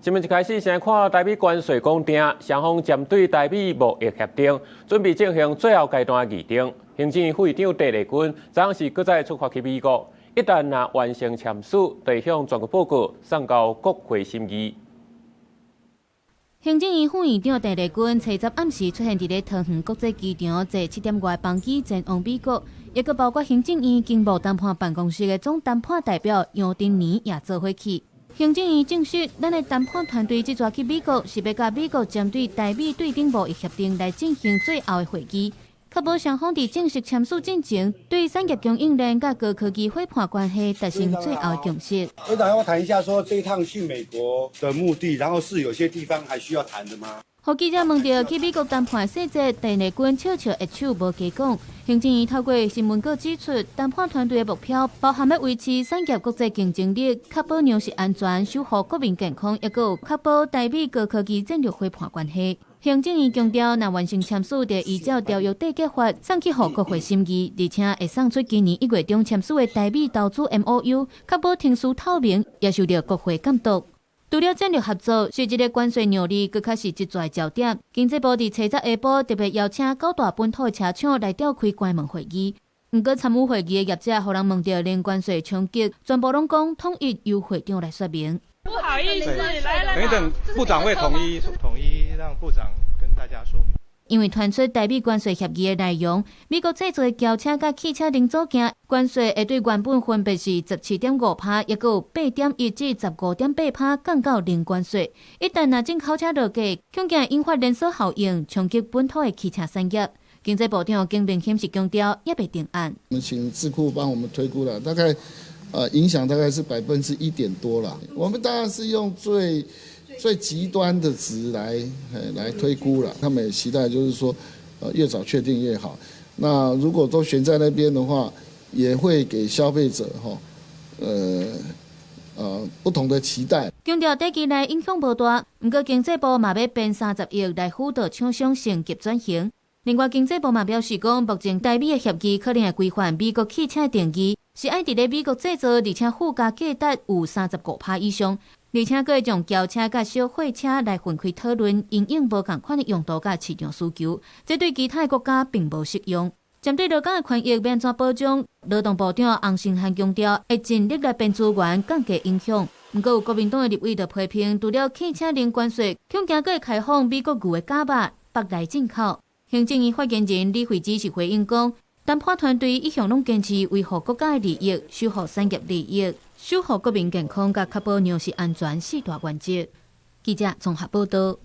新闻一开始，先看台美关税公定，双方针对台美贸易协定准备进行最后阶段的议定。行政院副院长戴立军昨是搁再出发去美国，一旦完成签署，就会向全国报告送到国会审议。行政院副院长戴立军初10暗时出现伫桃园国际机场，坐7点外班机前往美国，也佮包括行政院经贸谈判办公室的总谈判代表杨定年也做伙去。行政院证实，咱的谈判团队即阵去美国，是要甲美国针对台美对顶贸易协定来进行最后的会议，确保双方伫正式签署进前，对产业供应链甲高科技伙伴关系达成最后的共识。会长要谈一下说这一趟去美国的目的，然后是有些地方还需要谈的吗？互记者问到去美国谈判的细节，戴立军笑笑一手无加讲。行政院透过新闻稿指出，谈判团队的目标包含要维持产业国际竞争力，确保粮食安全，守护国民健康，也有确保台美高科技战略伙伴关系。行政院强调，若完成签署，就依照条约缔结法送去予国会审议，而且会送出今年1月中签署的台美投资 MOU， 确保程序透明，也受到国会监督。除了战略合作，随即个关税让利，佫较是一座焦点。经济部伫初10下晡特别邀请九大本土的车厂来召开关门会议。不过参与会议的业者，互人问到零关税冲击，全部拢讲统一由会长来说明。不好意思，来，等一等，部长会统一让部长跟大家说明。因为传出台美关税协议的内容，美国制造的轿车甲汽车零组件关税会对原本分别是17.5%，也有8.1%至15.8%降到零关税。一旦若进口车落价，恐惊引发连锁效应，冲击本土的汽车产业。经济部长经平显是强调，也未定案。我们请智库帮我们推估了，大概影响大概是1%点多啦。我们当然是用最极端的值来推估了，他们也期待就是说，越早确定越好。那如果都悬在那边的话，也会给消费者不同的期待。强调短期内影响无大，不过经济部嘛要编30亿来辅导厂商升级转型。另外，经济部嘛表示讲，目前台美的协议可能会规范美国汽车的定义，是爱伫咧美国制造，而且附加价值有35%以上。而且，佫会将轿车甲小货车来分开讨论，因应无同款的用途甲市场需求，这对其他国家并无适用。针对劳工的权益要安怎保障，劳动部长洪胜汉强调，会尽力来编资源降低影响。不过，有国民党的立委就批评，除了汽车零关税，恐惊佫会开放美国牛的假肉北来进口。行政院发言人李慧芝是回应讲，谈判团队一向拢坚持维护国家的利益，守护产业利益。守护国民健康，甲确保粮食安全4大原则。记者综合报道。